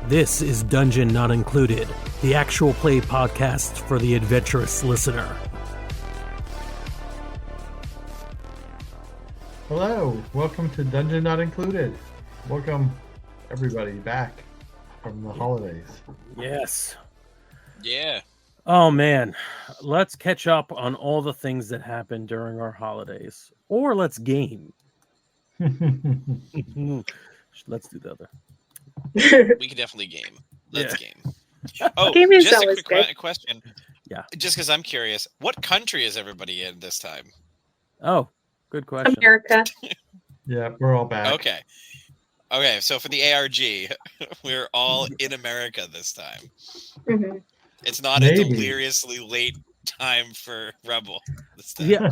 This is Dungeon Not Included, the actual play podcast for the adventurous listener. Hello, welcome to Dungeon Not Included. Welcome everybody back from the holidays. Yes. Yeah. Oh man, let's catch up on all the things that happened during our holidays. Or let's game. Let's do the other. We can definitely game. Let's game. Oh, Game is just a always quick good. question. Yeah. Just because I'm curious, what country is everybody in this time? Oh, good question. America. Yeah, we're all back. Okay. So for the ARG, we're all in America this time. Mm-hmm. It's not Maybe. a deliriously late time for Rebel this time. Yeah,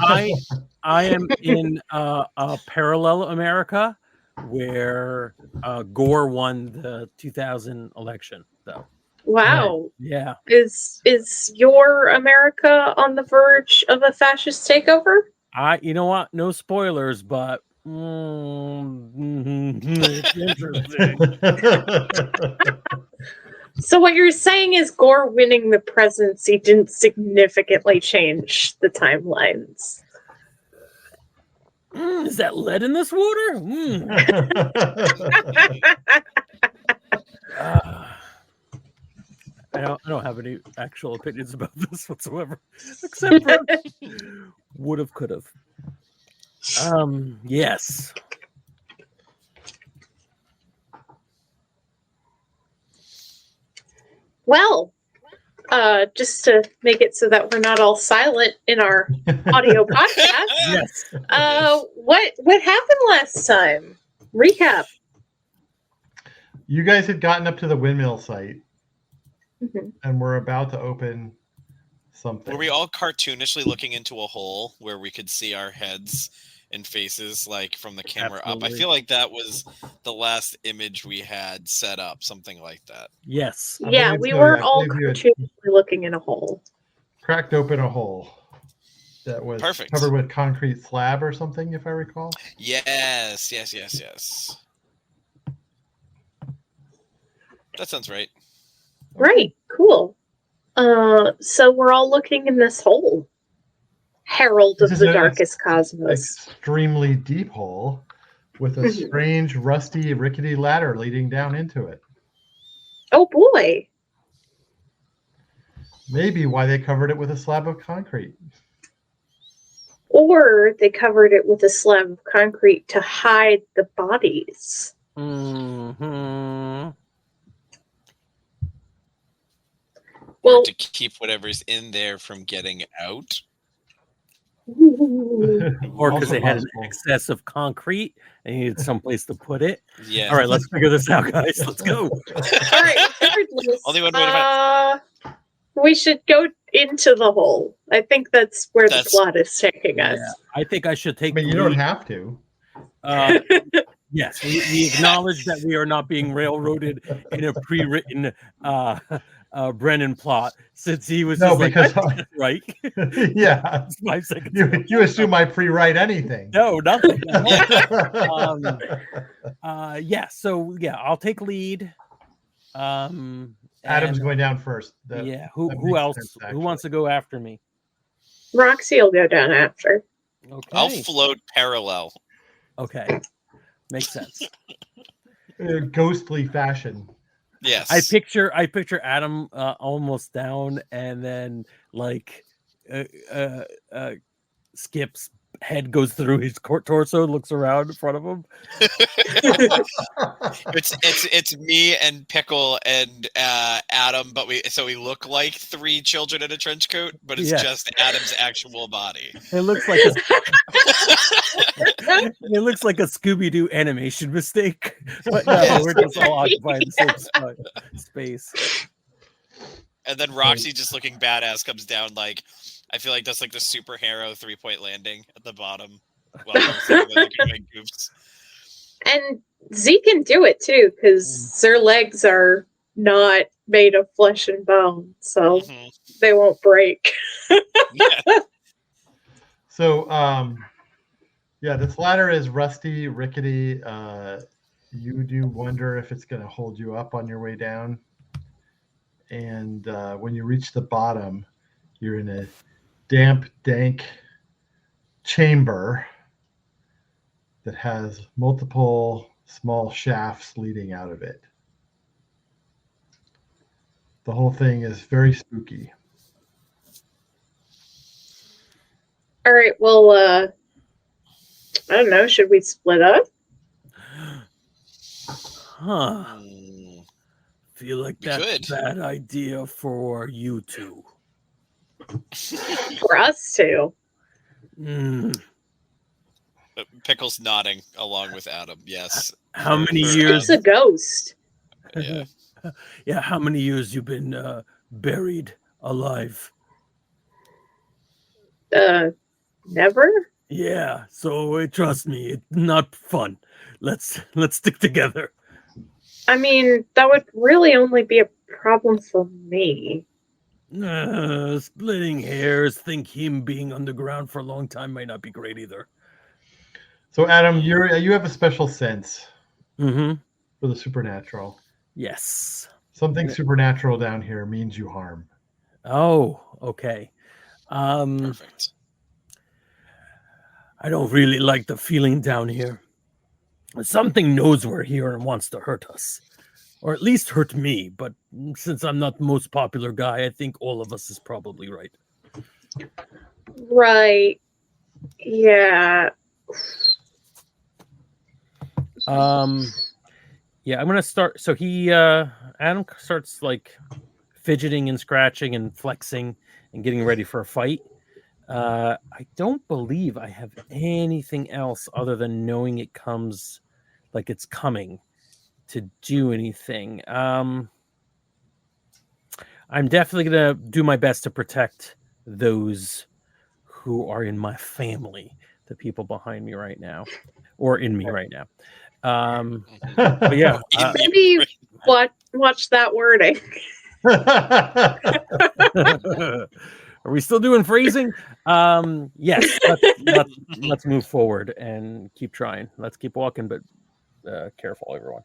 I am in a parallel America where Gore won the 2000 election, though. Wow. Yeah. Is your America on the verge of a fascist takeover? You know what? No spoilers, but it's interesting. So what you're saying is Gore winning the presidency didn't significantly change the timelines. Is that lead in this water? I don't have any actual opinions about this whatsoever, except for would have, could have. Yes. Well, just to make it so that we're not all silent in our audio podcast, Yes. what happened last time? Recap. You guys had gotten up to the windmill site, Mhm. and we're about to open something. Were we all cartoonishly looking into a hole where we could see our heads and faces, like from the camera up? I Absolutely. feel like that was the last image we had set up, something like that. Yes. I Yeah, believe we so. were I all believe you had cartoonishly looking in a hole. cracked open a hole that was Perfect. covered with concrete slab or something, if I recall. Yes. That sounds right. Right, cool. So we're all looking in this hole. Herald This of is the a- darkest cosmos. Extremely deep hole with a Mhm. strange, rusty, rickety ladder leading down into it. Oh boy. Maybe why they covered it with a slab of concrete. Or they covered it with a slab of concrete to hide the bodies. Mm-hmm. Or Well, to keep whatever's in there from getting out. Or because Also they had an possible. excess of concrete and needed someplace to put it. Yeah. All right, let's figure this out, guys. Let's go. all right, regardless, Only one way to find we should go into the hole. I think that's where the That's- plot is taking us. Yeah, I think I should I take mean, the you don't lead. have to. Yes, we acknowledge that we are not being railroaded in a pre-written Brennan plot, since he was No, just because like, "That's right." yeah, 5 seconds ago. you assume I pre-write anything. No, nothing. Yeah, so yeah, I'll take lead. Adam's and, going down first. yeah, that who makes else? sense, Who wants actually. to go after me? Roxy will go down after. Okay. I'll float parallel. Okay. Makes sense. Ghostly fashion. Yes. I picture Adam almost down, and then like Skip's head goes through his torso, looks around in front of him. It's me and Pickle and Adam, but we look like three children in a trench coat, but it's Yeah. just Adam's actual body. It looks like it looks like a Scooby-Doo animation mistake, but no, Yes. we're just all occupying the same space. And then Roxy, just looking badass, comes down like, I feel like that's like the superhero 3-point landing at the bottom. While I'm sitting on the moves. And Z can do it too, because their legs are not made of flesh and bone, so they won't break. Yeah. So, yeah, this ladder is rusty, rickety. You do wonder if it's going to hold you up on your way down. And when you reach the bottom, you're in a damp, dank chamber that has multiple small shafts leading out of it. The whole thing is very spooky. All right, well, I don't know, should we split up? Huh. Feel like We that's could. a bad idea for you two. For us two. Pickle's nodding along with Adam. Yes. How many He's years? a ghost. Yeah. Yeah, how many years you been buried alive? Never? Yeah, so trust me, it's not fun. Let's stick together. I mean, that would really only be a problem for me. Splitting hairs, think him being underground for a long time might not be great either. So, Adam, you have a special sense Mm-hmm. for the supernatural. Yes. Something supernatural down here means you harm. Oh, okay. Perfect. I don't really like the feeling down here. Something knows we're here and wants to hurt us. Or at least hurt me, but since I'm not the most popular guy, I think all of us is probably right. Right. Yeah. Yeah, I'm gonna start. So Adam starts like fidgeting and scratching and flexing and getting ready for a fight. I don't believe I have anything else other than knowing it comes, like it's coming, to do anything. I'm definitely gonna do my best to protect those who are in my family, the people behind me right now, or in me right now. But yeah, Maybe watch that wording. Are we still doing phrasing? Yes. Let's move forward and keep trying. Let's keep walking, but careful, everyone.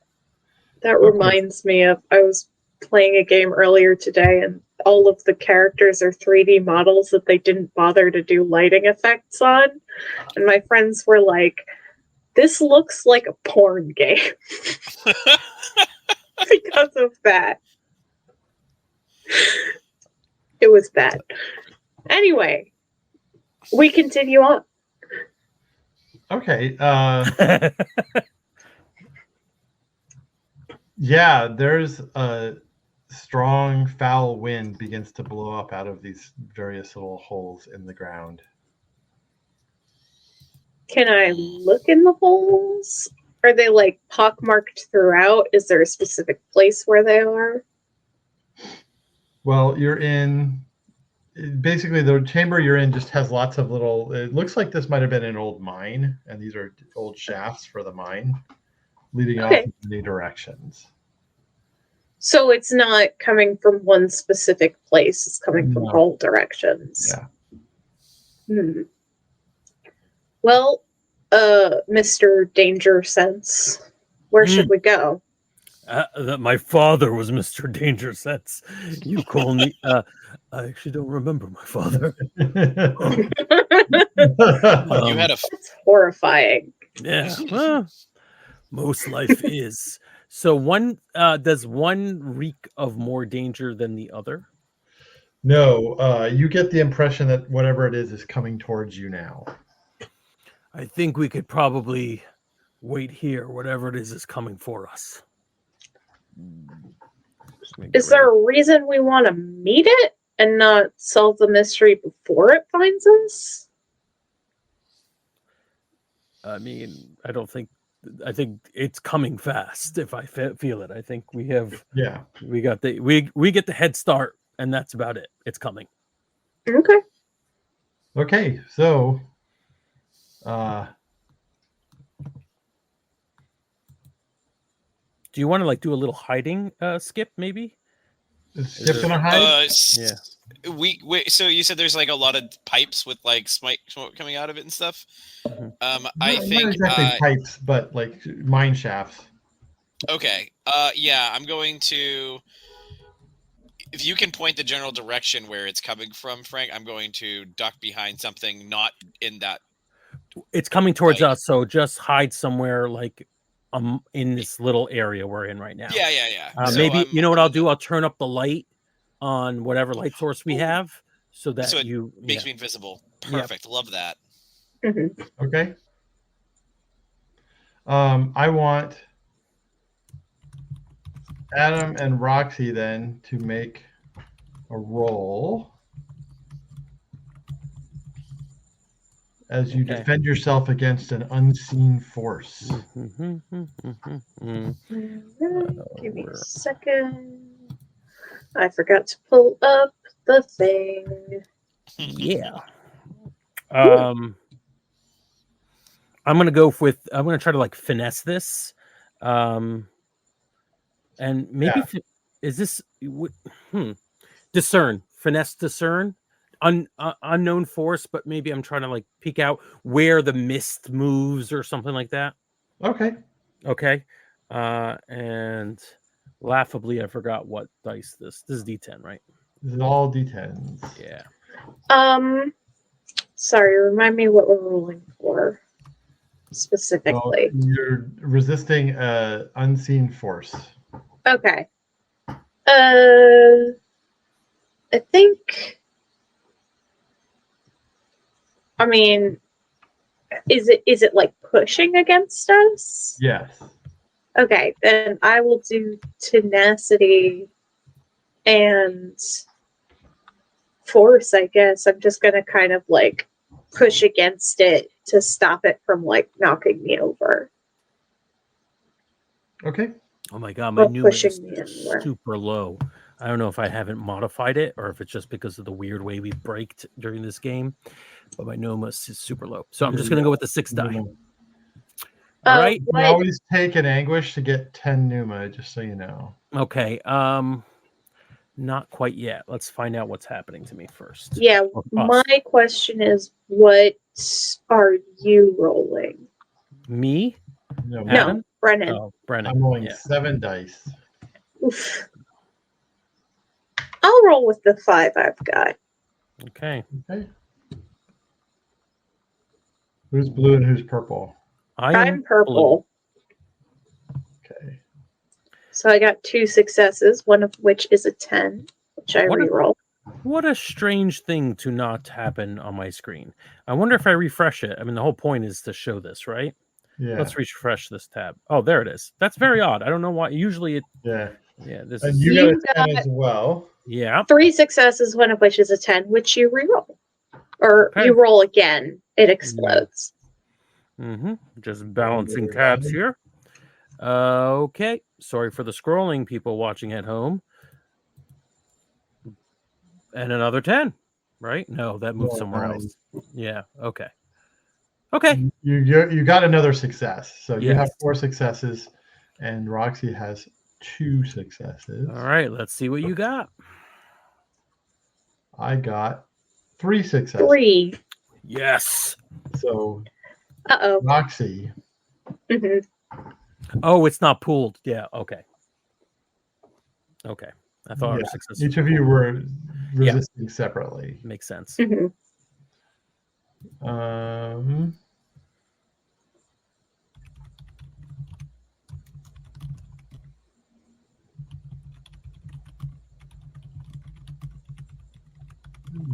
That reminds me of, I was playing a game earlier today, and all of the characters are 3D models that they didn't bother to do lighting effects on. And my friends were like, this looks like a porn game. Because of that. It was bad. Anyway, we continue on. Okay. Yeah, there's a strong foul wind begins to blow up out of these various little holes in the ground. Can I look in the holes? Are they like pockmarked throughout? Is there a specific place where they are? Well, you're in basically the chamber you're in just has lots of little, it looks like this might have been an old mine, and these are old shafts for the mine leading off in many directions. So it's not coming from one specific place, it's coming from all directions. Yeah. Well, Mr. Danger Sense, where should we go? My father was Mr. Danger Sense. You call me. I actually don't remember my father. You had a. That's horrifying. Yeah. Well, most life is. So does one reek of more danger than the other? No, you get the impression that whatever it is coming towards you now. I think we could probably wait here. Whatever it is coming for us. Is there a reason we want to meet it and not solve the mystery before it finds us? I mean, I think it's coming fast. If I feel it, I think we have. Yeah, we got we get the head start, and that's about it. It's coming. Okay. Okay, so Do you want to like do a little hiding skip maybe? Is Skip gonna hide? We so you said there's like a lot of pipes with like smoke coming out of it and stuff. Mhm. I Not think exactly pipes, but like mine shafts. okay. Yeah, I'm going to. If you can point the general direction where it's coming from, Frank, I'm going to duck behind something not in that. It's coming towards Like- us, so just hide somewhere like in this little area we're in right now. Yeah. So Maybe you know what I'm I'll do? I'll turn up the light on whatever light source we have, so that So it you makes me invisible. Perfect. Love that. Mhm. Okay. I want Adam and Roxy then to make a roll as you Okay. defend yourself against an unseen force. Mhm. Alright, give me a second. I forgot to pull up the thing. Yeah. I'm gonna try to like finesse this. And maybe Yeah. is this discern, finesse, discern, unknown force, but maybe I'm trying to like peek out where the mist moves or something like that. Okay. Okay. And laughably, I forgot what dice this is D10, right? This is all D10s. Yeah. Sorry, remind me what we're rolling for Well, specifically. you're resisting unseen force. Okay. I think. I mean, is it like pushing against us? Yes. Okay, then I will do tenacity and force, I guess. I'm just gonna kind of like push against it to stop it from like knocking me over Okay. Oh my god, my or pneuma pushing is me anywhere. super low. I don't know if I haven't modified it or if it's just because of the weird way we braked during this game, but my pneuma is super low. So I'm just gonna go with the 6 die. All right. You What? always take an anguish to get 10 pneuma, just so you know. Okay. Not quite yet. Let's find out what's happening to me first. Yeah, Or us. my question is, what are you rolling? Me? No, Adam? No, Brennan. Oh, Brennan. I'm rolling Yeah. 7 dice. Oof. I'll roll with the 5 I've got. Okay. Okay. Who's blue and who's purple? I'm purple. Okay. So I got 2 successes, one of which is a 10, which I What a- reroll. What a strange thing to not happen on my screen. I wonder if I refresh it. I mean, the whole point is to show this, right? Yeah. Let's refresh this tab. Oh, there it is. That's very odd. I don't know why. Usually it. Yeah. Yeah. This And is. you got You a 10 as well. Yeah. 3 successes, one of which is a 10, which you reroll. Or Okay. you roll again, it explodes. Just balancing tabs here. Okay. Sorry for the scrolling, people watching at home. And another 10, right? No, that moved No, somewhere 9. else. Yeah. Okay. Okay. You got another success. So you have Yes. 4 successes, and Roxy has 2 successes. All right. Let's see what you got. I got 3 successes. 3. Yes. So Uh-oh. Roxy, hmm Oh, it's not pooled. Yeah. Okay. Okay. I thought our success. each of you were resisting separately. Makes sense. hmm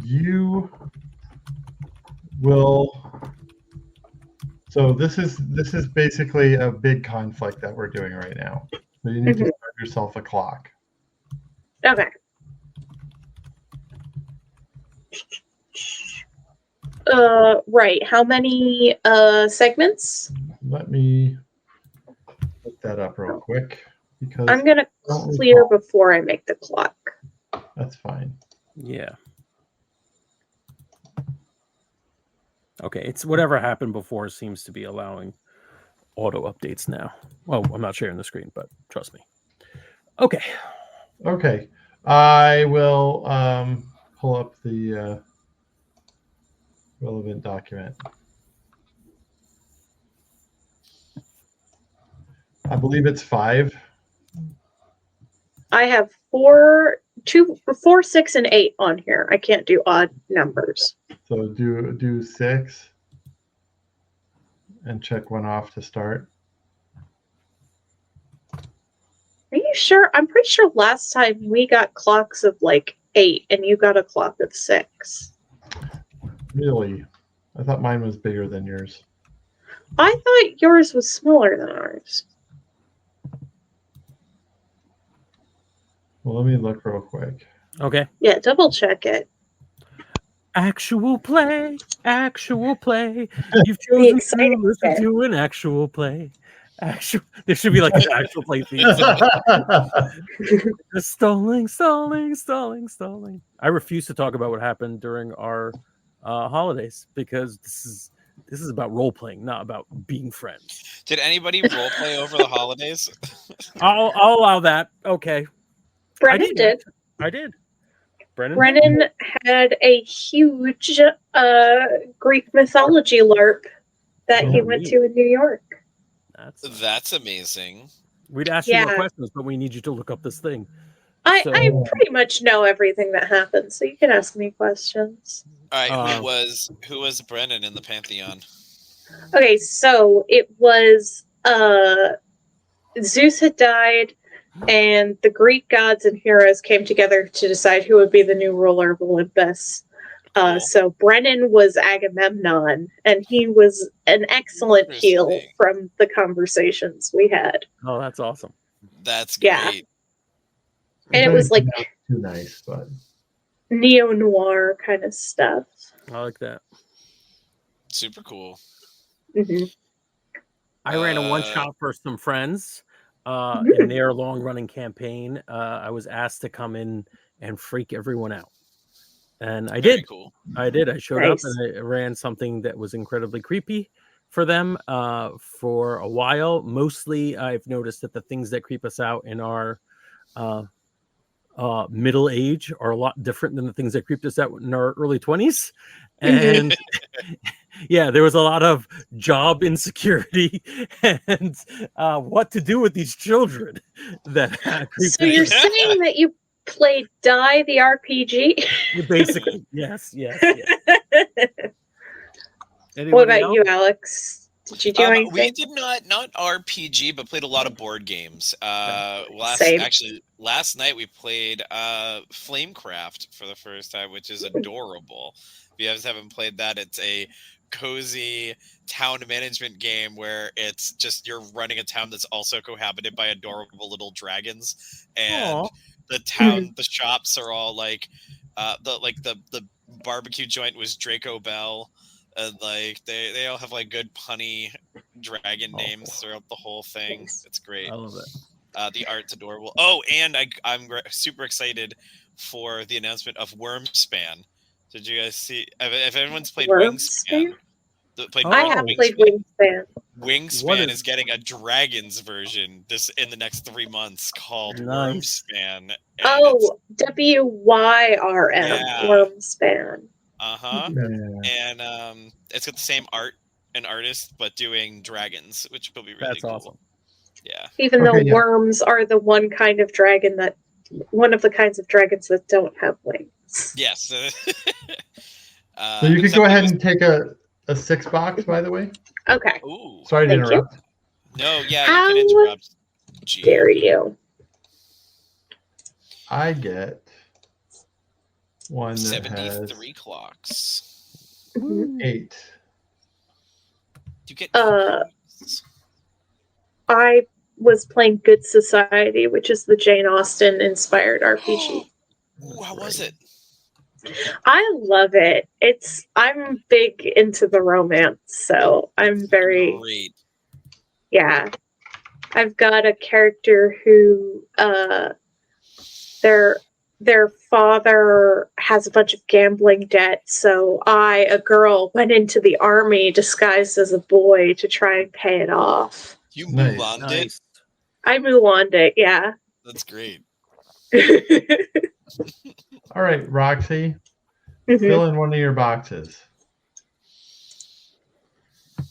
You will. So this is basically a big conflict that we're doing right now. So you need to start yourself a clock. Okay. Right. How many segments? Let me look that up real quick because I'm gonna don't clear recall. before I make the clock. That's fine. Yeah. Okay. It's whatever happened before seems to be allowing auto updates now. Well, I'm not sharing the screen, but trust me. Okay. Okay. I will pull up the relevant document. I believe it's 5. I have 4, 6, and 8 on here. I can't do odd numbers. So do 6 and check one off to start. Are you sure? I'm pretty sure last time we got clocks of like 8 and you got a clock of 6. Really? I thought mine was bigger than yours. I thought yours was smaller than ours. Well, let me look real quick. Okay. Yeah, double check it. Actual play. You've chosen exciting to listen bit. to an actual play. There should be like an actual play theme song. Stalling. I refuse to talk about what happened during our holidays because this is about role playing, not about being friends. Did anybody role play over the holidays? I'll allow that. Okay. Brennan did. I did. Brennan had a huge Greek mythology LARP that he went to in New York. That's amazing. We'd ask you more questions, but we need you to look up this thing. I pretty much know everything that happened, so you can ask me questions. All right, who was Brennan in the Pantheon? Okay, so it was Zeus had died, and the Greek gods and heroes came together to decide who would be the new ruler of Olympus. Cool. So Brennan was Agamemnon, and he was an excellent heel from the conversations we had. Oh, that's awesome. That's great. And it was like too nice, but neo-noir kind of stuff. I like that. Super cool. Mm-hmm. I ran a one-shot for some friends in their long-running campaign. I was asked to come in and freak everyone out. And I did. Cool. I did. I showed up and I ran something that was incredibly creepy for them for a while. Mostly, I've noticed that the things that creep us out in our middle age are a lot different than the things that creeped us out in our early 20s. And yeah, there was a lot of job insecurity and what to do with these children that creeped So you're saying that you played Die the RPG? Basically, yes. What about you, Alex? Did you do anything? We did not RPG, but played a lot of board games. Last night we played Flamecraft for the first time, which is adorable. If you guys haven't played that, it's a cozy town management game where it's just you're running a town that's also cohabited by adorable little dragons, and the town, the shops are all like the barbecue joint was Draco Bell. And like they all have like good punny dragon names throughout the whole thing. It's great. I love it. The art's adorable. Oh, and I'm super excited for the announcement of Wormspan. Did you guys see? If everyone's played Wingspan, I have played Wingspan. Wingspan is getting a dragons version in the next 3 months called Wormspan. WYRM Wormspan. And it's got the same art and artist, but doing dragons, which will be really cool. Awesome. Yeah. Even though worms are the one of the kinds of dragons that don't have wings. Yes. So you could go ahead and take a 6 box, by the way. Okay. Ooh. Sorry to interrupt. No, yeah, you can interrupt. Dare you? I get one that 73 has clocks. 8. You get I was playing Good Society, which is the Jane Austen inspired RPG. Ooh, how was it? I love it. I'm big into the romance, so I'm very great. Yeah. I've got a character who their father has a bunch of gambling debt, so I, a girl, went into the army disguised as a boy to try and pay it off. You Nice. Mulan'd it? I Mulan'd it, yeah. That's great. All right, Roxy, Mhm. fill in one of your boxes.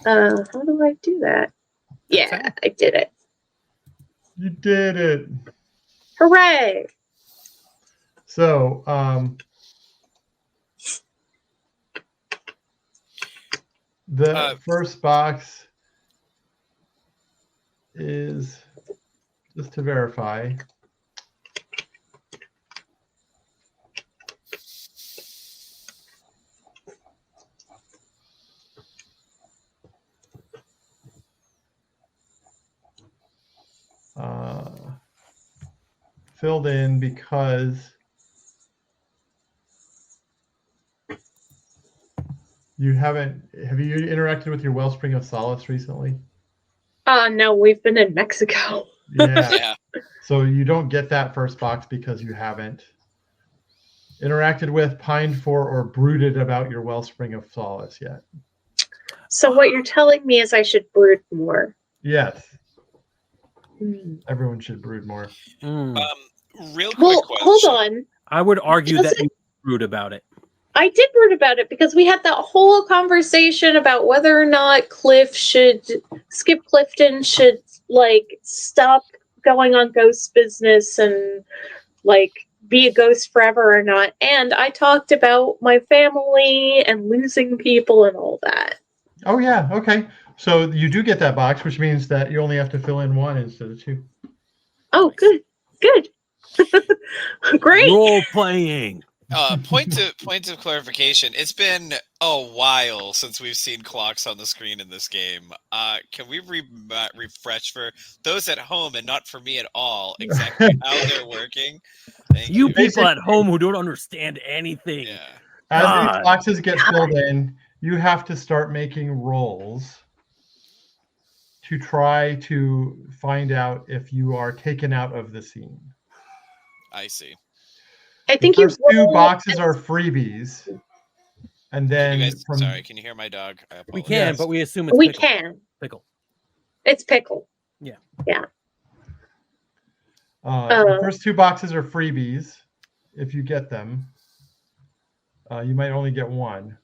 How do I do that? Yeah, I did it. You did it. Hooray! So, the first box is, just to verify, filled in because you haven't. Have you interacted with your Wellspring of Solace recently? No, we've been in Mexico. Yeah. Yeah. So you don't get that first box because you haven't interacted with, pined for, or brooded about your Wellspring of Solace yet. So what you're telling me is I should brood more. Yes. Hmm. Everyone should brood more. Real quick Well, question. hold on. I would argue that Doesn't- you brood about it. I did brood about it because we had that whole conversation about whether or not Skip Clifton should, like, stop going on ghost business and, like, be a ghost forever or not. And I talked about my family and losing people and all that. Oh, yeah. Okay. So you do get that box, which means that you only have to fill in one instead of two. Oh, Nice. good. Good. Great. Role playing. Point of clarification. It's been a while since we've seen clocks on the screen in this game. Can we refresh for those at home and not for me at all exactly how they're working? Thank You you. people at home who don't understand anything. Yeah. As God. these boxes get filled in, you have to start making rolls to try to find out if you are taken out of the scene. I see. I The think you first two boxes are freebies. And then Sorry, can you hear my dog? I apologize. We can, Yes. but we assume it's We pickle. can. Pickle. It's pickle. Yeah. Yeah. The first two boxes are freebies. If you get them, you might only get one.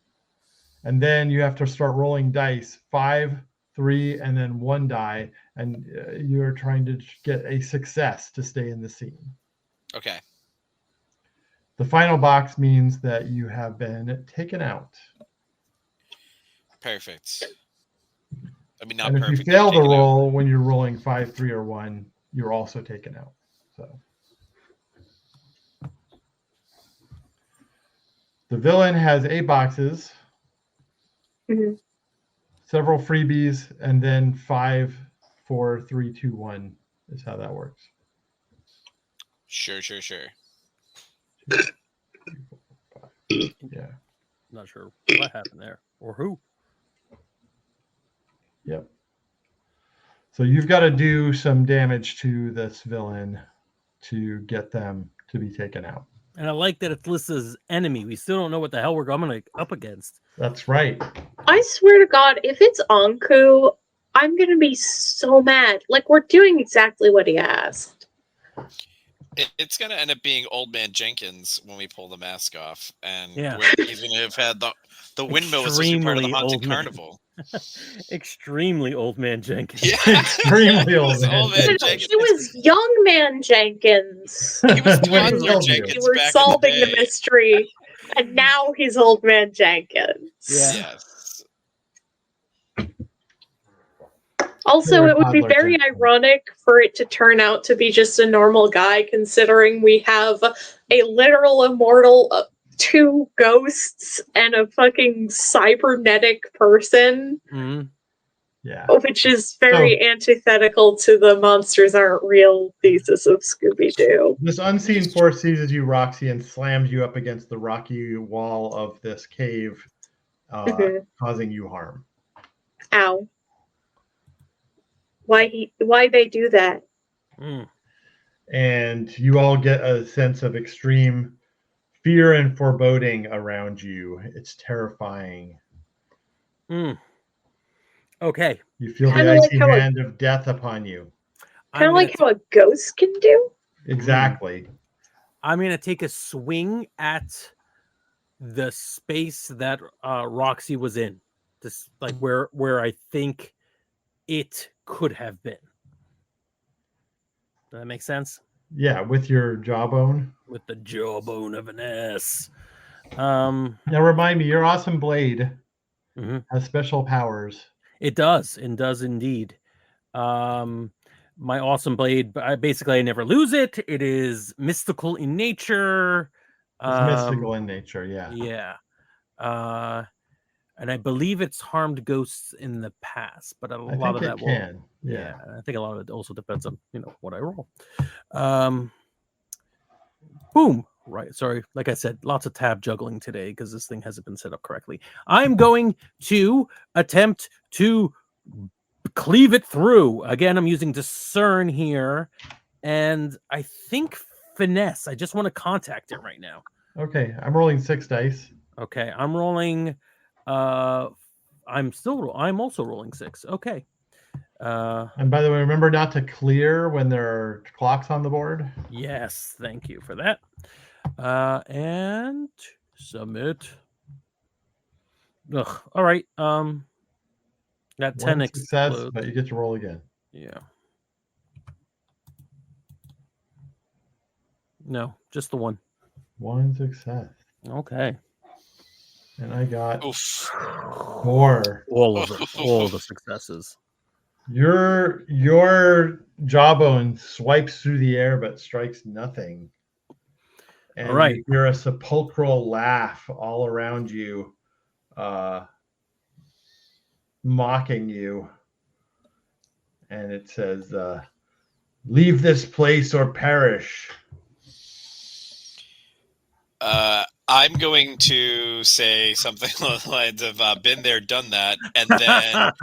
And then you have to start rolling dice, 5, 3, and then 1 die. And you're trying to get a success to stay in the scene. Okay. The final box means that you have been taken out. Perfect. I mean, not And if you perfect. fail the roll when you're rolling 5, 3, or 1, you're also taken out. So the villain has 8 boxes, several freebies, and then 5, 4, 3, 2, 1 is how that works. Sure. 2, 3, 4, 5. Yeah. Not sure what happened there or who. Yep. So you've got to do some damage to this villain to get them to be taken out. And I like that it's listed as enemy. We still don't know what the hell we're going up against. That's right. I swear to God, if it's Anku, I'm going to be so mad. Like, we're doing exactly what he asked. It's going to end up being Old Man Jenkins when we pull the mask off. And Yeah. he's going to have had the windmill was just part of the Extremely haunted old man. carnival. Extremely old man Jenkins. Yeah. Extremely old man. Old man Jenkins. He was young man Jenkins. He was When he toddler killed you. Jenkins. You were back in solving the day. mystery, and now he's old man Jenkins. Yeah. Yes. Also, Very it would be toddler very Jenkins. ironic for it to turn out to be just a normal guy, considering we have a literal immortal, 2 ghosts, and a fucking cybernetic person, Mm-hmm. Yeah. which is very antithetical to the monsters aren't real thesis of Scooby-Doo. This unseen force seizes you, Roxy, and slams you up against the rocky wall of this cave, causing you harm. Ow. Why they do that? Mm. and you all get a sense of extreme fear and foreboding around you. It's terrifying. Okay. You feel Kinda the like icy how hand of death upon you. Kind of like how a ghost can do. Exactly. I'm going to take a swing at the space that Roxy was in. This, like where I think it could have been. Does that make sense? Yeah, with your jawbone. With the jawbone of an S. Now remind me, your awesome blade Mhm. has special powers. It does, and does indeed. My awesome blade, basically I never lose it. It is mystical in nature. It's mystical in nature, yeah. Yeah. And I believe it's harmed ghosts in the past, but a lot of that can. Yeah, I think a lot of it also depends on what I roll. Boom. Right. Sorry. Like I said, lots of tab juggling today because this thing hasn't been set up correctly. I'm going to attempt to cleave it through. Again, I'm using discern here, and I think finesse. I just want to contact it right now. Okay, I'm rolling 6 dice. Okay, I'm rolling. I'm also rolling 6. Okay. And by the way, remember not to clear when there are clocks on the board. Yes, thank you for that. And submit. Ugh. All right. Got 10 success, explodes. but you get to roll again. Yeah. No, just the one. 1 success. Okay. And I got Oof. 4. All of them. All the successes. Your jawbone swipes through the air but strikes nothing. And all right. you hear a sepulchral laugh all around you, mocking you. And it says, leave this place or perish. I'm going to say something along the lines of been there, done that, and then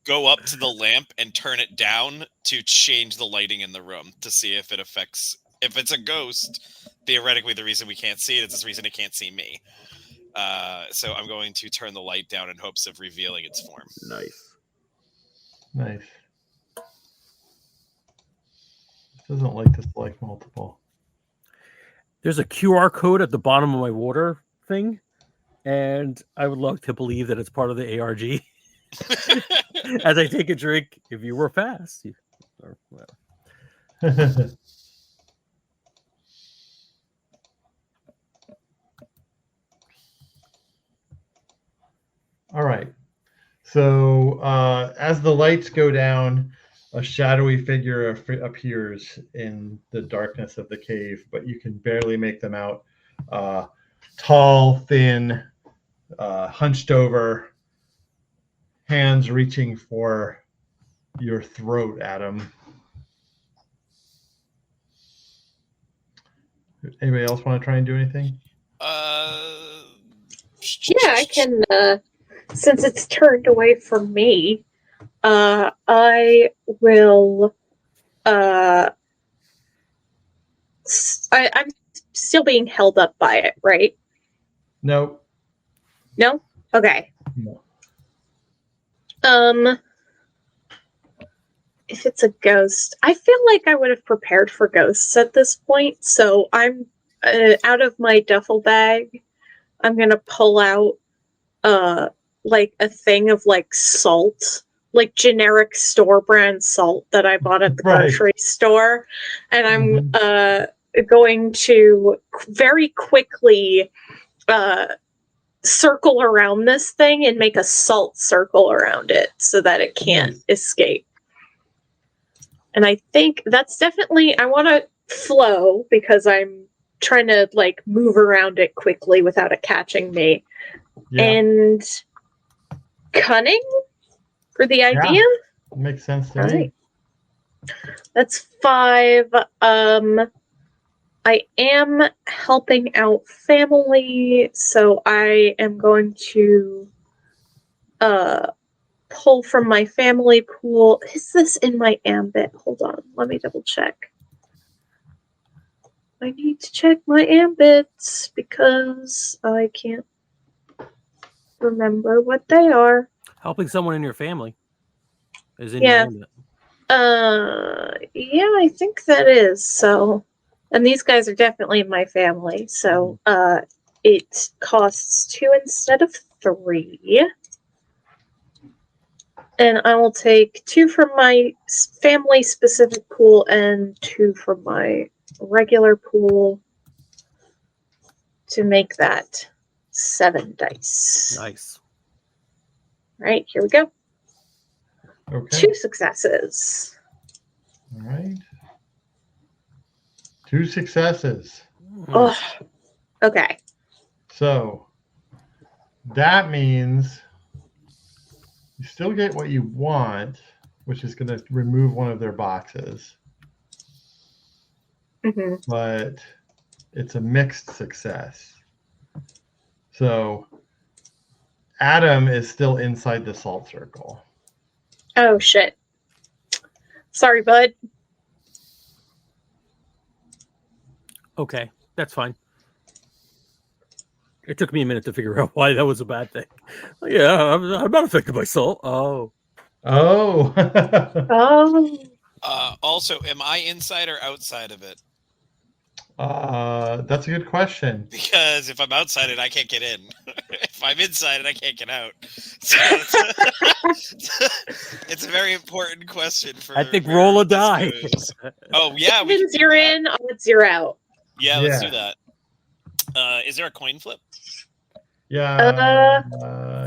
go up to the lamp and turn it down to change the lighting in the room to see if it affects. If it's a ghost, theoretically the reason we can't see it is the reason it can't see me. So I'm going to turn the light down in hopes of revealing its form. Nice. This doesn't like to select multiple. There's a QR code at the bottom of my water thing, and I would love to believe that it's part of the ARG. As I take a drink, if you were fast. Or whatever. All right. So as the lights go down, a shadowy figure appears in the darkness of the cave, but you can barely make them out. Tall, thin, hunched over, hands reaching for your throat, Adam. Anybody else want to try and do anything? Yeah, I can. Since it's turned away from me, I will. I'm still being held up by it, right? No. No? Okay. No. If it's a ghost, I feel like I would have prepared for ghosts at this point, so I'm out of my duffel bag. I'm gonna pull out like a thing of like salt, like generic store brand salt that I bought at the grocery store, and I'm going to very quickly circle around this thing and make a salt circle around it so that it can't escape. And I think that's definitely, I want to flow because I'm trying to like move around it quickly without it catching me. Yeah. And cunning for the idea? Yeah. Makes sense to me. Right. That's 5. I am helping out family, so I am going to pull from my family pool. Is this in my ambit? Hold on. Let me double check. I need to check my ambits because I can't remember what they are. Helping someone in your family is in Yeah. your ambit. Yeah, I think that is. So, and these guys are definitely in my family. So, it costs 2 instead of 3. And I will take 2 from my family specific pool and 2 from my regular pool to make that 7 dice. Nice. All right, here we go. Okay. 2 successes. All right. 2 successes. Oh, okay. So that means you still get what you want, which is going to remove one of their boxes, Mm-hmm. but it's a mixed success. So Adam is still inside the salt circle. Oh, shit. Sorry, bud. Okay, that's fine. It took me a minute to figure out why that was a bad thing. Yeah, I'm not affected by salt. Oh. Oh. Oh. Also, am I inside or outside of it? That's a good question. Because if I'm outside it, I can't get in. If I'm inside it, I can't get out. So it's a very important question for. I think roll a die. Oh yeah, we can Evens do you're that. in, odds you're out. Yeah, let's do Yeah. that. Is there a coin flip? Yeah.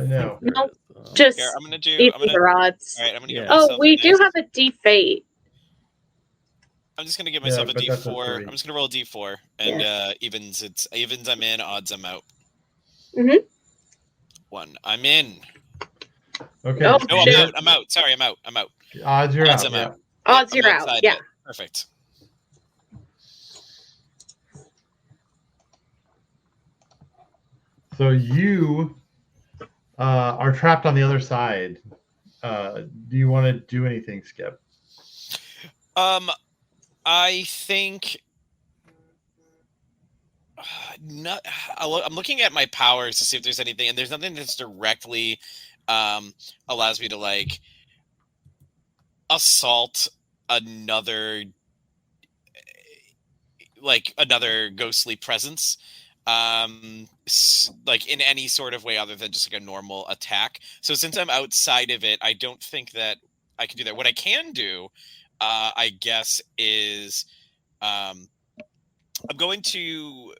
No. No, just Here, I'm gonna do. even the odds. All right, I'm gonna give Yeah. myself. Oh, we a do nice- have a D8. I'm just gonna give myself a but that's a D4. 3. I'm just gonna roll a D4 and evens. It's evens. I'm in. Odds. I'm out. Mm-hmm. 1. I'm in. Okay. Oh, No, I'm shit. out. I'm out. Sorry, I'm out. I'm out. Odds you're Odds out. I'm Yeah. out. Odds I'm you're out. outside of Yeah. it. Perfect. So you are trapped on the other side. Do you want to do anything, Skip? I think. Not. I'm looking at my powers to see if there's anything, and there's nothing that's directly allows me to like assault another ghostly presence like in any sort of way other than just like a normal attack. So since I'm outside of it, I don't think that I can do that. What I can do I guess is I'm going to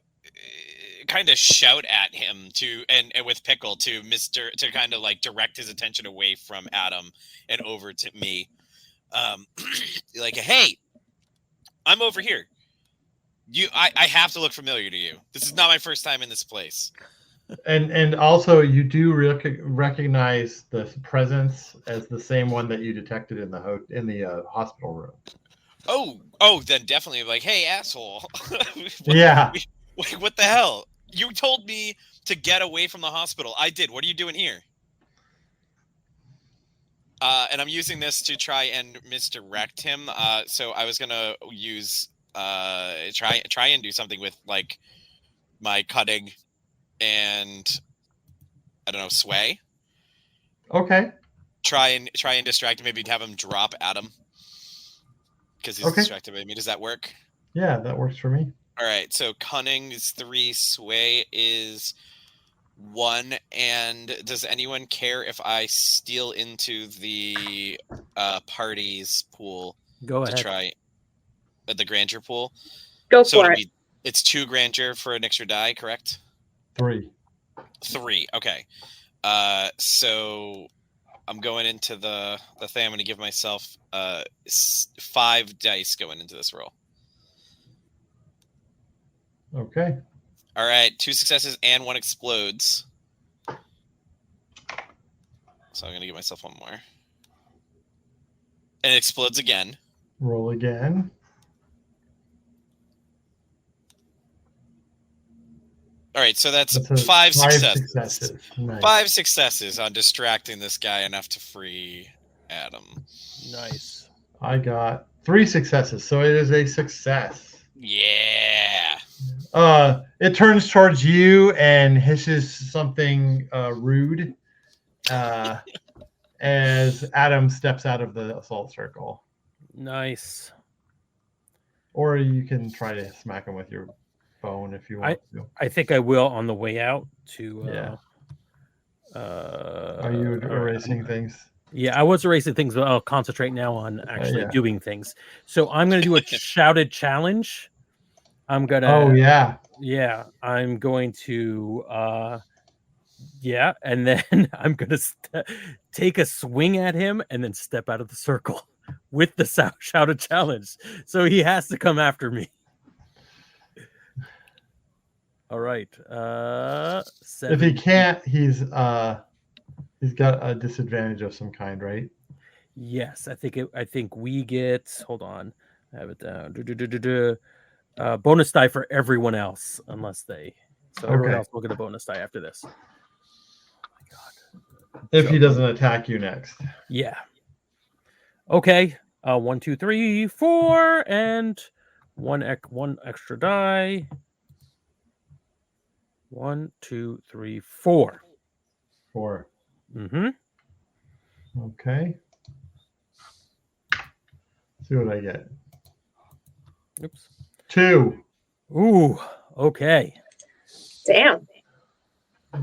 kind of shout at him and with Pickle to kind of like direct his attention away from Adam and over to me. Like, hey, I'm over here. I have to look familiar to you. This is not my first time in this place. And also you do recognize the presence as the same one that you detected in the hospital room. Oh, then definitely like, hey, asshole. Yeah. What the hell? You told me to get away from the hospital. I did. What are you doing here? And I'm using this to try and misdirect him. So I was gonna use try and do something with like my cutting and I don't know, sway. Okay. Try and distract him. Maybe have him drop Adam because he's distracted by me. Does that work? Yeah, that works for me. All right. So cunning is 3, sway is 1. And does anyone care if I steal into the party's pool? Go ahead. To try the grandeur pool. Go for it. It's 2 grandeur for an extra die, correct? 3. 3. Okay. So I'm going into the thing. I'm going to give myself 5 dice going into this roll. Okay. All right, 2 successes and 1 explodes. So I'm going to give myself 1 more. And it explodes again. Roll again. All right, so that's That's five successes. Nice. 5 successes on distracting this guy enough to free Adam. Nice. I got 3 successes, so it is a success. Yeah. It turns towards you and hisses something rude as Adam steps out of the assault circle. Nice. Or you can try to smack him with your phone if you want to. I think I will on the way out to. Yeah. Are you erasing things? Yeah, I was erasing things, but I'll concentrate now on actually doing things. So I'm going to do a shouted challenge. I'm going to. Oh, yeah. Yeah, I'm going to. And then I'm going to take a swing at him and then step out of the circle with the shouted challenge. So he has to come after me. All right. 7. If he can't, he's got a disadvantage of some kind, right? Yes, I think we get. Hold on, I have it down. Bonus die for everyone else, unless they. So everyone else will get a bonus die after this. Oh my God! If he doesn't attack you next. Yeah. Okay. 1, 2, 3, 4, and one extra die. 1, 2, 3, 4. 4. Mm-hmm. Okay. See what I get. Oops. 2. Ooh. Okay. Damn.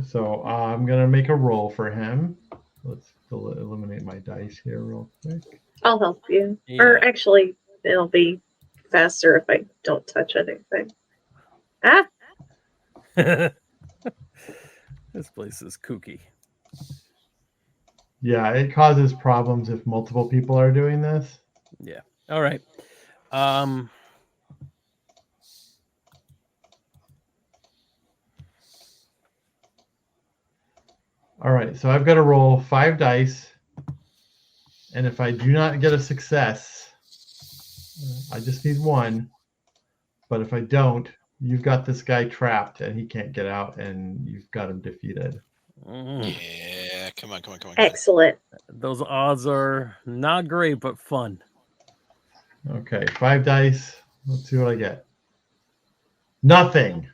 So I'm gonna make a roll for him. Let's eliminate my dice here real quick. I'll help you. Yeah. Or actually, it'll be faster if I don't touch anything. Ah. This place is kooky. Yeah, it causes problems if multiple people are doing this. Yeah. All right. All right, so I've got to roll 5 dice, and if I do not get a success, I just need 1. But if I don't, you've got this guy trapped, and he can't get out, and you've got him defeated. Yeah, come on. Excellent. Those odds are not great, but fun. Okay, 5 dice. Let's see what I get. Nothing.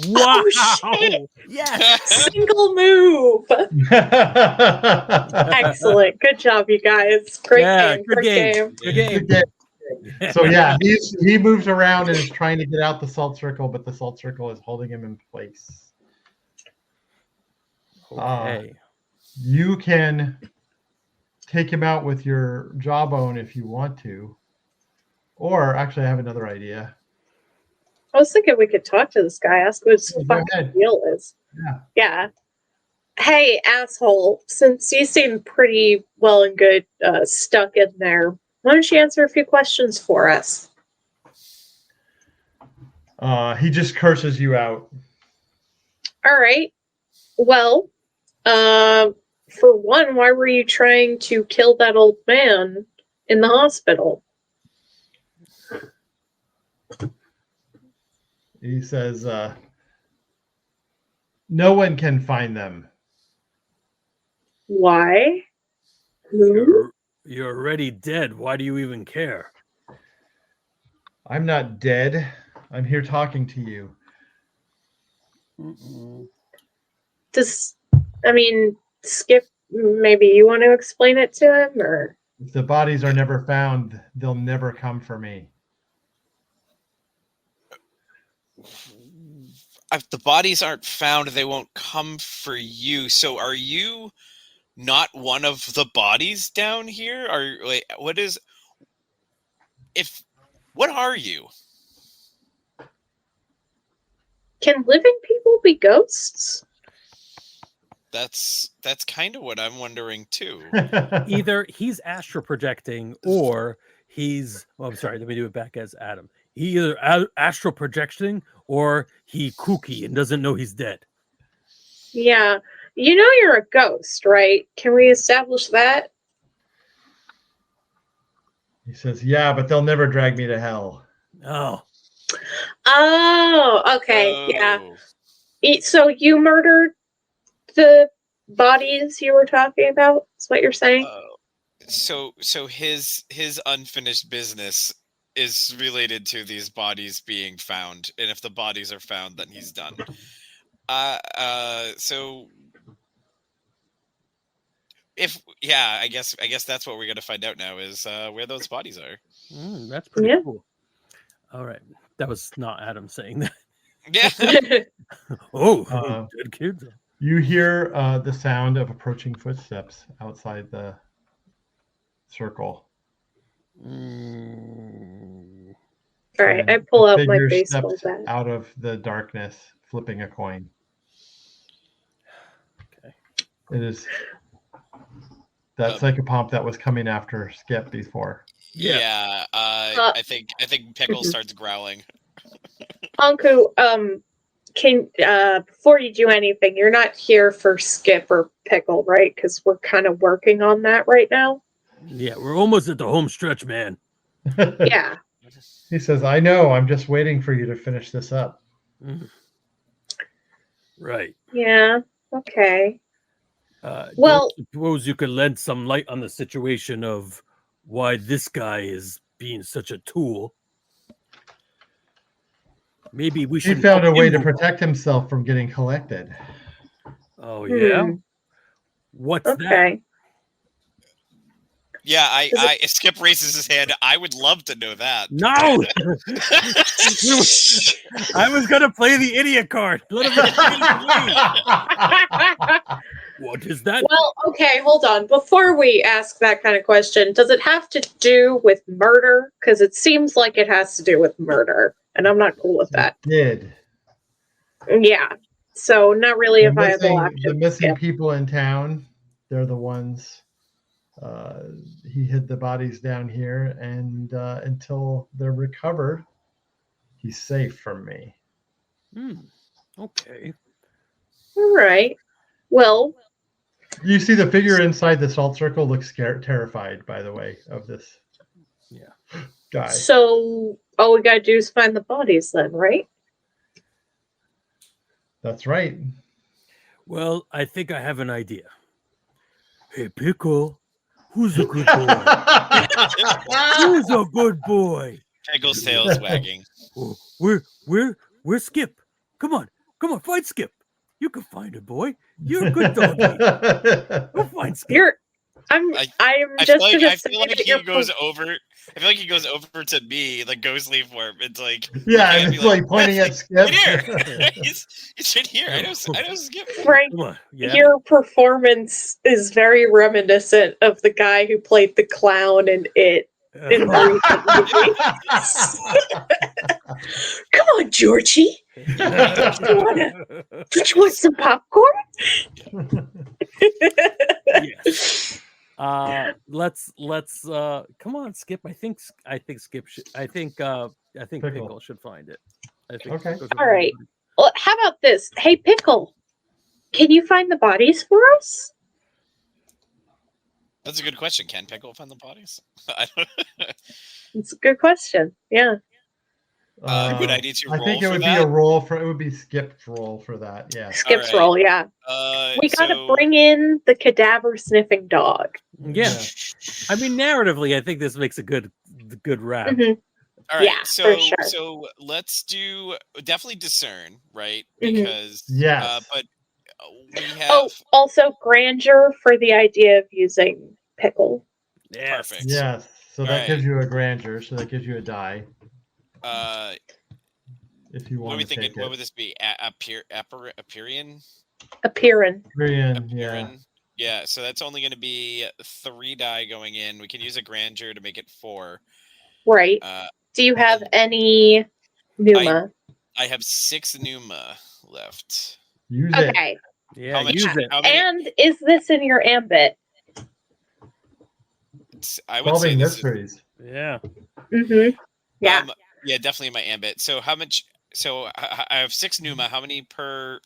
Wow! Oh, shit. Yes! Single move. Excellent. Good job, you guys. Great game. Good game. Good game. So yeah, he moves around and is trying to get out the salt circle, but the salt circle is holding him in place. Okay. You can take him out with your jawbone if you want to. Or actually, I have another idea. I was thinking we could talk to this guy, ask what his fucking deal is. Yeah. Hey, asshole, since you seem pretty well and good stuck in there, why don't you answer a few questions for us? He just curses you out. All right. Well, for one, why were you trying to kill that old man in the hospital? He says, no one can find them. Why? Who? You're already dead. Why do you even care? I'm not dead. I'm here talking to you. Skip, maybe you want to explain it to him, or? If the bodies are never found, they'll never come for me. If the bodies aren't found, they won't come for you. So are you not one of the bodies down here? What are you? Can living people be ghosts? That's kind of what I'm wondering too. Either he's astral projecting or he's I'm sorry, let me do it back as Adam. He either astral projecting or he kooky and doesn't know he's dead. Yeah. You know you're a ghost, right? Can we establish that? He says, yeah, but they'll never drag me to hell. Oh. Oh, okay. Yeah. So you murdered the bodies you were talking about? Is what you're saying? So his unfinished business is related to these bodies being found, and if the bodies are found, then he's done. So I guess that's what we're gonna find out now is where those bodies are. That's pretty cool. All right, that was not Adam saying that. Yeah. Dead kids. You hear the sound of approaching footsteps outside the circle. All right, I pull out my baseball bat. Out of the darkness, flipping a coin. Okay. It is that psychopomp that was coming after Skip before. Yeah. I think Pickle starts growling. Anku, can before you do anything, you're not here for Skip or Pickle, right? Because we're kind of working on that right now. Yeah, we're almost at the home stretch, man. Yeah. He says, I know, I'm just waiting for you to finish this up. Right. Yeah, okay. Well, suppose you could lend some light on the situation of why this guy is being such a tool. Maybe we should. He found a way to protect himself from getting collected. Oh, yeah? What's that? Yeah, I Skip raises his hand. I would love to know that. No! I was going to play the idiot card. Let him What is that? Well, okay, hold on. Before we ask that kind of question, does it have to do with murder? Because it seems like it has to do with murder, and I'm not cool with that. It did. Yeah. So not really a viable option. The missing people in town, they're the ones. He hid the bodies down here, and until they're recovered, he's safe from me. Okay. All right. Well, you see the figure inside the salt circle looks terrified, by the way, of this guy. So all we gotta do is find the bodies then, right? That's right. Well, I think I have an idea. Hey, Pickle. Who's a good boy? Who's a good boy? Pickle's tail's wagging. Where's Skip? Come on, find Skip. You can find it, boy. You're a good doggy. Go find Skip. I feel like he goes over. I feel like he goes over to me, the ghostly form. It's like and it's like pointing at Skip. Here. He's right here. I know Skip. Frank, your performance is very reminiscent of the guy who played the clown in It. In Come on, Georgie. Don't you want some popcorn? Yes. Let's come on, Skip. I think Skip should. I think Pickle should find it. Okay. All right. Well, how about this? Hey, Pickle, can you find the bodies for us? That's a good question. Can Pickle find the bodies? It's a good question. Yeah. Would I need to roll? I think it would be a roll for. It would be Skip's roll for that. Yeah. Skip's roll. Yeah. We gotta bring in the cadaver sniffing dog. Yeah. I mean, narratively, I think this makes a good wrap. Mm-hmm. All right. Yeah, so for sure. so let's do definitely discern, right? Because but we have. Oh, also grandeur for the idea of using Pickle. Yes. Perfect. Yes. So that gives you a grandeur. So that gives you a die. If you want. What are we thinking? What would this be? Aperian? Aperian. Yeah. So that's only going to be 3 die going in. We can use a grandeur to make it 4. Right. Do you have any Numa? I have 6 Numa left. Use it. Okay. Yeah, use it. And is this in your ambit? I would say mysteries. Yeah. Mm-hmm. Yeah. Yeah, definitely in my ambit. So how much? So I have 6 Numa. How many per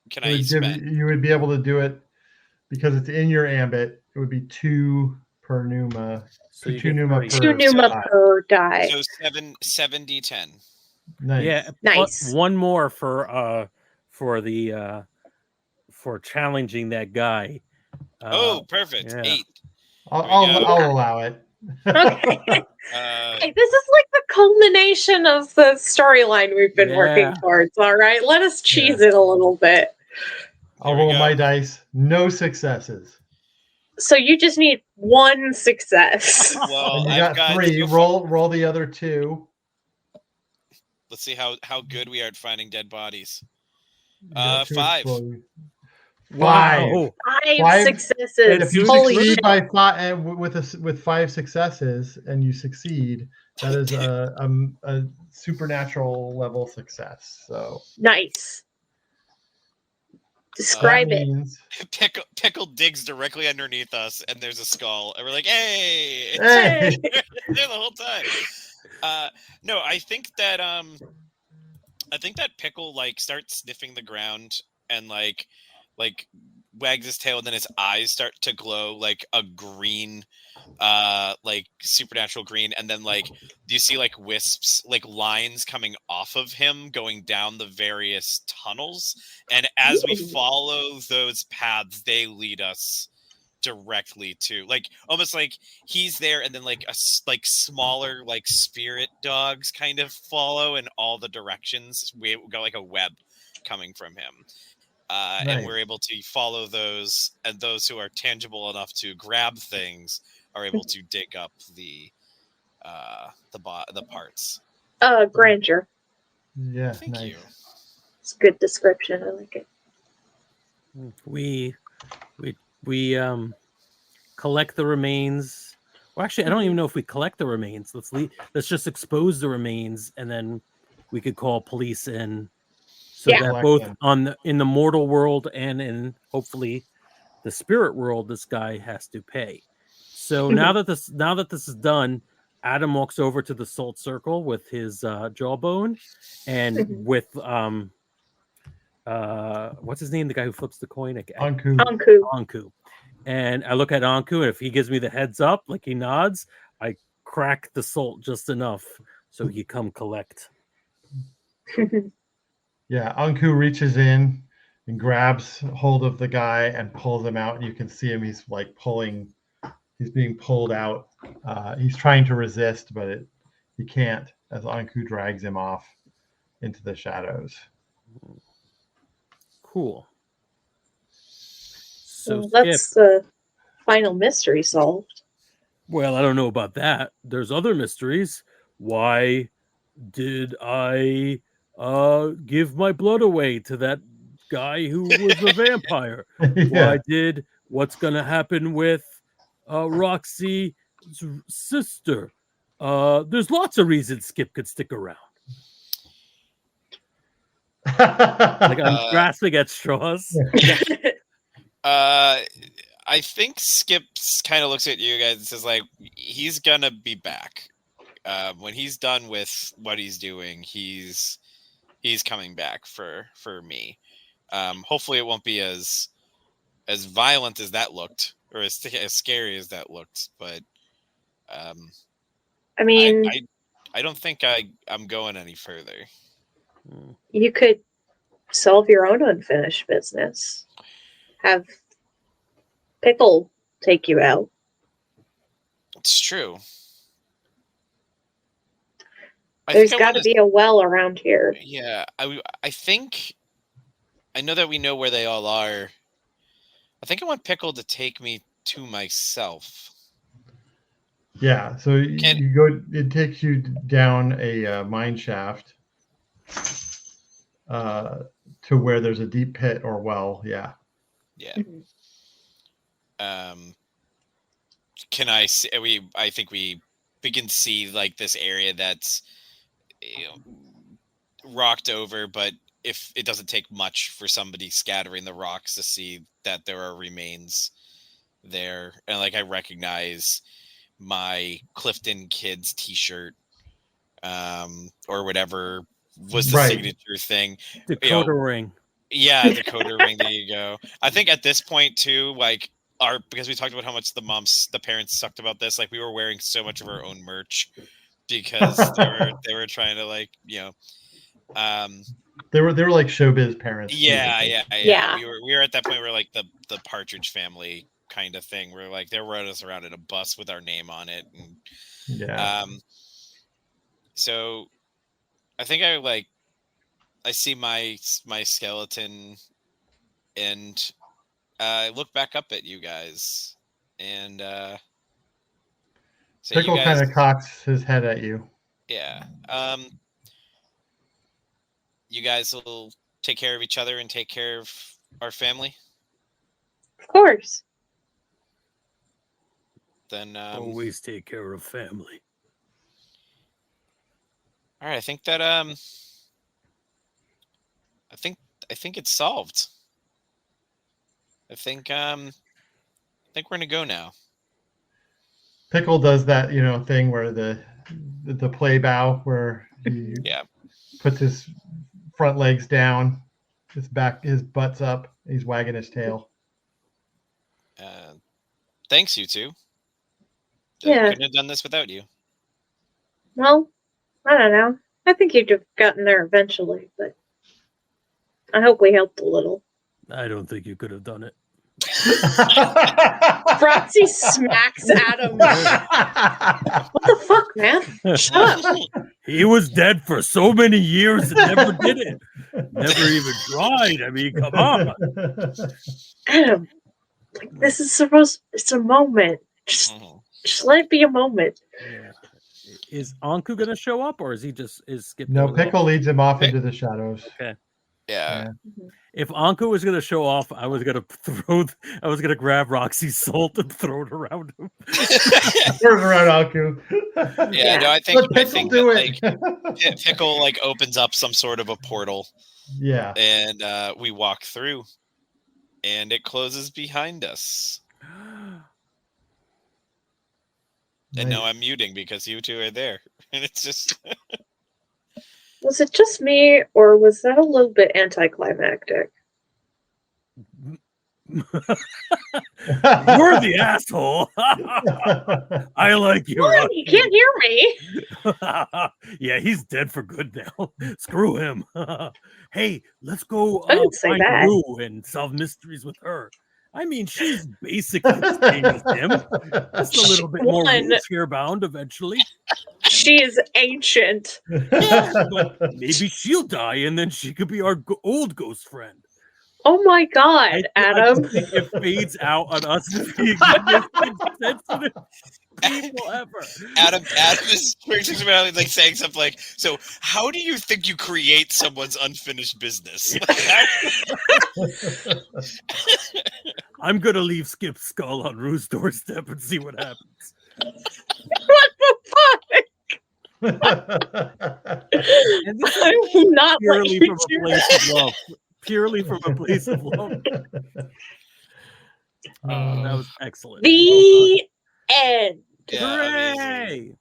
can I spend? You would be able to do it because it's in your ambit. It would be 2 per Numa. So 2 Numa per 2 Numa per die. So 7 D10. Nice. Yeah. Nice. One more for for the for challenging that guy. Perfect. yeah. 8. I'll allow it. Okay. Hey, this is like the culmination of the storyline we've been working towards. All right, let us cheese it a little bit. I'll roll my dice. No successes. So you just need 1 success. Well, And you got 3. Roll the other 2. Let's see how good we are at finding dead bodies. You got 2 5. explosions. Wow. 5 successes. And if you Holy succeed shit. by 5 with 5 successes, and you succeed, that is a supernatural level success. So nice. Describe it. Pickle digs directly underneath us, and there's a skull, and we're like, "Hey!" Hey! There the whole time. No, I think that Pickle like starts sniffing the ground and like wags his tail, and then his eyes start to glow like a green, like supernatural green, and then like do you see like wisps, like lines coming off of him going down the various tunnels, and as we follow those paths, they lead us directly to like almost like he's there, and then like smaller like spirit dogs kind of follow in all the directions. We got like a web coming from him. Nice. And we're able to follow those, and those who are tangible enough to grab things are able to dig up the parts. Grandeur. Yeah, thank you. It's a good description. I like it. We collect the remains. Well, actually, I don't even know if we collect the remains. Let's just expose the remains, and then we could call police in. So that both in the mortal world and in hopefully the spirit world, this guy has to pay. So now that this is done, Adam walks over to the salt circle with his jawbone, and with what's his name? The guy who flips the coin. Anku. And I look at Anku, and if he gives me the heads up, like he nods, I crack the salt just enough so he come collect. Yeah, Anku reaches in and grabs hold of the guy and pulls him out. You can see him. He's like he's being pulled out. He's trying to resist, but he can't as Anku drags him off into the shadows. Cool. So that's the final mystery solved. Well, I don't know about that. There's other mysteries. Why did I give my blood away to that guy who was a vampire? Yeah. What's going to happen with Roxy's sister? There's lots of reasons Skip could stick around. Like I'm grasping at straws. I think Skip's kind of looks at you guys and says, like, he's gonna be back. When he's done with what he's doing, he's coming back for me. Hopefully it won't be as violent as that looked, or as scary as that looked, but I mean, I don't think I'm going any further. You could solve your own unfinished business. Have Pickle take you out. It's true. There's got to be a well around here. Yeah, I think I know that we know where they all are. I think I want Pickle to take me to myself. Yeah, so you go. It takes you down a mine shaft to where there's a deep pit or well. Yeah. Yeah. Can I see? I think we can see like this area that's rocked over, but if it doesn't take much for somebody scattering the rocks to see that there are remains there, and like I recognize my Clifton Kids T-shirt, or whatever was the signature thing. Dakota ring. Yeah, Dakota ring. There you go. I think at this point too, like because we talked about how much the parents sucked about this. Like we were wearing so much of our own merch because they were trying to like They were like showbiz parents. Yeah. Yeah. We were at that point where like the Partridge Family kind of thing. Where like they rode us around in a bus with our name on it, and Yeah. So I think I see my skeleton, and I look back up at you guys, and so Pickle you guys, kind of cocks his head at you. yeah. You guys will take care of each other and take care of our family. Of course. Then Always take care of family. all right, I think that I think it's solved. I think we're gonna go now. Pickle does that, thing where the play bow where he puts his front legs down, his butt's up, he's wagging his tail. Thanks, you two. Yeah. Couldn't have done this without you. Well, I don't know. I think you'd have gotten there eventually, but I hope we helped a little. I don't think you could have done it. Roxy smacks Adam. What the fuck, man? Shut up. He was dead for so many years and never did it. Never even tried. I mean, come on. Adam, like, this is it's a moment. Just let it be a moment. Yeah. Is Anku gonna show up, or is Skip? No, Pickle leads him off into the shadows. Okay. Yeah. If Anku was gonna show off, I was gonna grab Roxy's salt and throw it around him. Throw it around Anku. Yeah, no, I think do that, it. like, Pickle like opens up some sort of a portal. Yeah. And we walk through, and it closes behind us. And now I'm muting because you two are there, and it's just. Was it just me, or was that a little bit anticlimactic? You're the asshole. I like you. What? You can't hear me. Yeah, he's dead for good now. Screw him. Hey, let's go I didn't say find that. Rue and solve mysteries with her. I mean, she's basically the same as him. Just a little bit more wheelchair bound eventually. She is ancient. Yeah, but maybe she'll die and then she could be our old ghost friend. Oh my god, Adam. I think it fades out on us being the most insensitive people ever. Adam is around like saying something like, so how do you think you create someone's unfinished business? I'm going to leave Skip's skull on Rue's doorstep and see what happens. What the fuck? I'm not purely letting from you a place of love. Purely from a place of love. That was excellent. The end. Yeah, Hooray!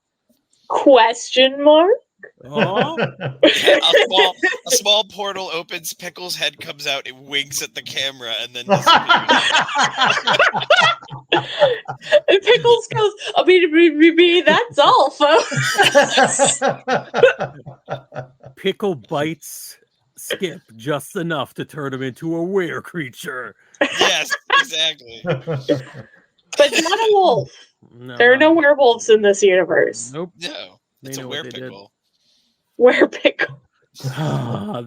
Question mark? Oh. A small portal opens, Pickle's head comes out, it winks at the camera, and then disappears. And Pickles goes, that's all, folks. Pickle bites Skip just enough to turn him into a were creature. Yes, exactly. But not a wolf. No, There are no werewolves in this universe. Nope. No, it's They a know what they did. werepickle. Werepickle.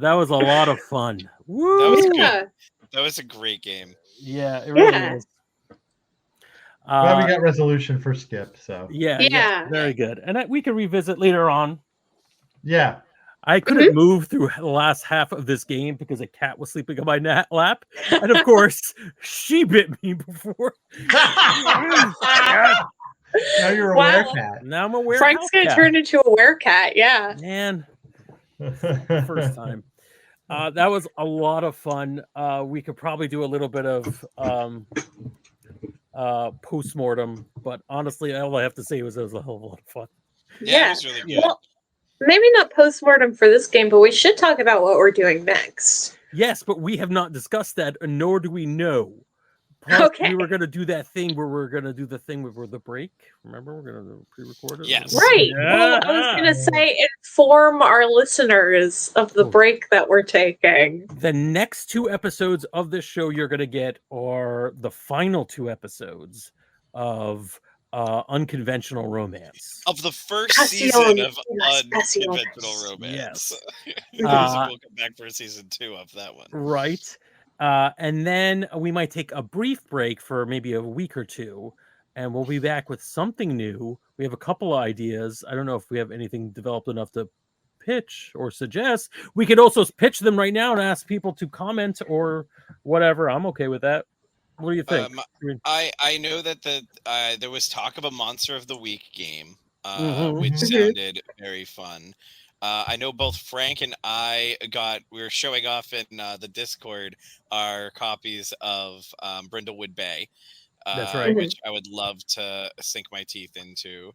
That was a lot of fun. Woo! That was good. Yeah. That was a great game. Yeah, it really Yeah. is. Well, we got resolution for Skip, so Yeah, very good. And we can revisit later on. yeah. I couldn't move through the last half of this game because a cat was sleeping on my lap. And of course, she bit me before. Now you're a werecat. Now I'm a werecat. Frank's going to turn into a werecat, yeah. Man, first time. That was a lot of fun. We could probably do a little bit of post-mortem, but honestly, all I have to say was it was a hell of a lot of fun. Yeah, it was really good. Well, maybe not post-mortem for this game, but we should talk about what we're doing next. Yes, but we have not discussed that, nor do we know. Plus, Okay. we were going to do that thing where we're going to do the thing with the break. Remember, we're going to pre-record it. Yes. Right. Well, I was going to say inform our listeners of the break that we're taking. The next 2 episodes of this show you're going to get are the final 2 episodes of Unconventional Romance. Of the first Passion. season of Yes, passion. Unconventional Romance. Yes. We'll come back for season 2 of that one. Right. And then we might take a brief break for maybe a week or 2, and we'll be back with something new. We have a couple of ideas. I don't know if we have anything developed enough to pitch or suggest. We could also pitch them right now and ask people to comment or whatever. I'm okay with that. What do you think? I know that there was talk of a Monster of the Week game, which Mhm. sounded very fun. I know both Frank and I we were showing off in the Discord our copies of Brindlewood Bay. That's right. Which I would love to sink my teeth into.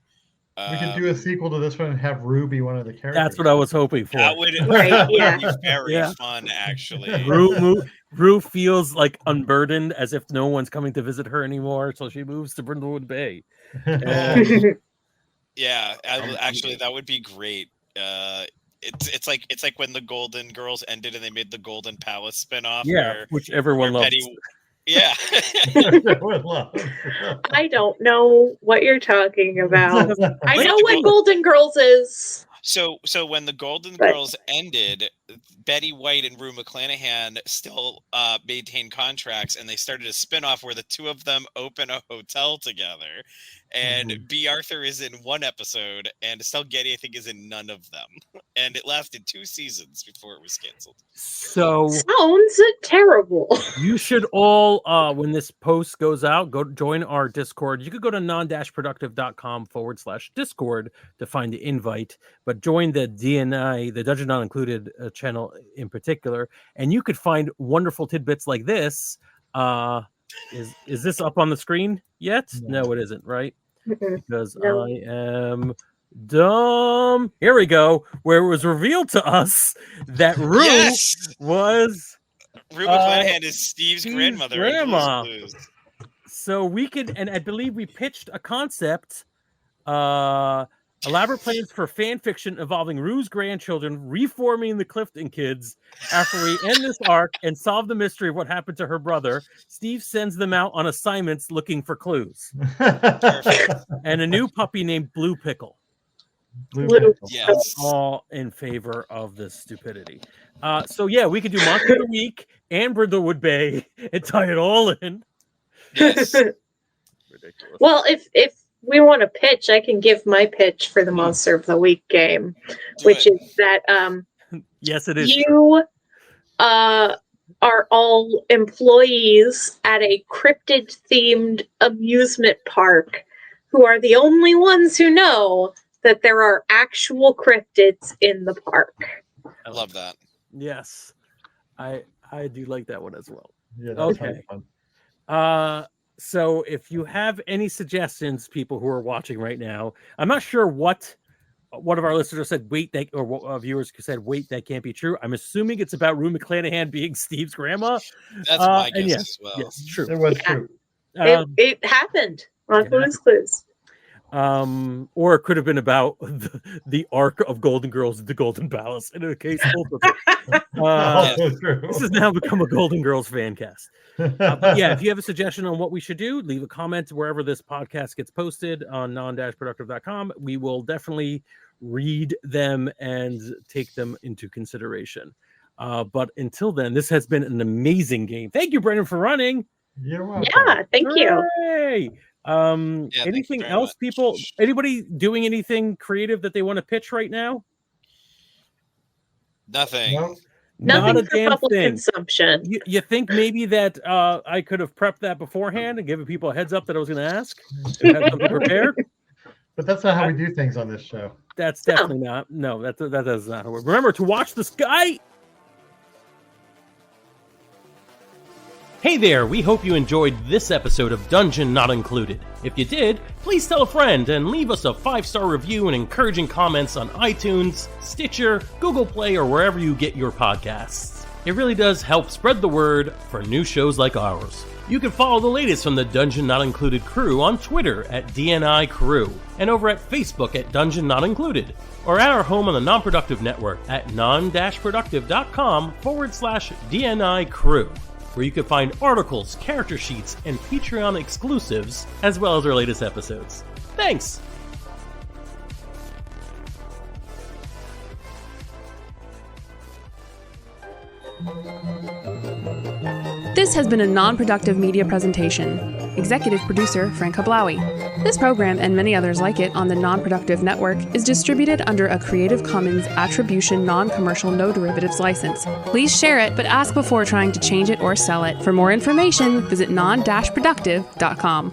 We can do a sequel to this one and have Rue be one of the characters. That's what I was hoping for. That would Right, yeah. be very fun, actually. Rue feels like unburdened, as if no one's coming to visit her anymore, so she moves to Brindlewood Bay. Yeah, actually, that would be great. It's like when the Golden Girls ended and they made the Golden Palace spinoff. Yeah, which everyone loves. Yeah. I don't know what you're talking about. I know what Golden Girls is. So when the Golden Girls ended, Betty White and Rue McClanahan still maintained contracts, and they started a spinoff where the 2 of them open a hotel together. And B. Arthur is in 1 episode, and Estelle Getty, I think, is in none of them. And it lasted 2 seasons before it was canceled. So sounds terrible. You should all, when this post goes out, go join our Discord. You could go to non-productive.com/Discord to find the invite, but join the DNI, the Dungeon Not Included channel in particular, and you could find wonderful tidbits like this. Is this up on the screen yet? No, it isn't, right? Because I am dumb. Here we go, where it was revealed to us that Rue was Rue McClanahan is Steve's grandmother. Grandma. So we could, and I believe we pitched a concept, elaborate plans for fan fiction involving Rue's grandchildren reforming the Clifton kids after we end this arc and solve the mystery of what happened to her brother. Steve sends them out on assignments looking for clues. And a new puppy named Blue Pickle. Yes. All in favor of this stupidity. So yeah, we could do Monster of the Week and Brindlewood Bay and tie it all in. Yes. Ridiculous. Well, if we want to pitch, I can give my pitch for the Monster of the Week game, which is that yes, it is. You are all employees at a cryptid-themed amusement park who are the only ones who know that there are actual cryptids in the park. I love that. Yes, I do like that one as well. Yeah, that's okay. Fun. So if you have any suggestions, people who are watching right now, I'm not sure what one of our listeners said, wait, that, or viewers said, wait, that can't be true. I'm assuming it's about Rue McClanahan being Steve's grandma. That's my guess yes, as well. Yes, true. It was true. It happened on Clues Clues. Or it could have been about the arc of Golden Girls at the Golden Palace. In a case, both of them. This has now become a Golden Girls fan cast. But yeah, if you have a suggestion on what we should do, leave a comment wherever this podcast gets posted on non-productive.com. We will definitely read them and take them into consideration. But until then, this has been an amazing game. Thank you, Brendan, for running. You're welcome. Yeah, thank you. Hooray! Anything else, people? Anybody doing anything creative that they want to pitch right now? Nothing. No? Not Nothing a for damn public thing. consumption. You think maybe that I could have prepped that beforehand and given people a heads up that I was going to ask? And had something prepared? But that's not how we do things on this show. That's definitely not. No, that is not how it. Remember to watch the sky. Hey there, we hope you enjoyed this episode of Dungeon Not Included. If you did, please tell a friend and leave us a 5-star review and encouraging comments on iTunes, Stitcher, Google Play, or wherever you get your podcasts. It really does help spread the word for new shows like ours. You can follow the latest from the Dungeon Not Included crew on Twitter at DNI Crew, and over at Facebook at Dungeon Not Included, or at our home on the Non-Productive Network at non-productive.com/DNI Crew, where you can find articles, character sheets, and Patreon exclusives, as well as our latest episodes. Thanks! This has been a non-productive media presentation. Executive producer Frank Hablawi. This program and many others like it on the Non-Productive Network is distributed under a Creative Commons Attribution Non-Commercial No Derivatives license. Please share it, but ask before trying to change it or sell it. For more information, visit non-productive.com.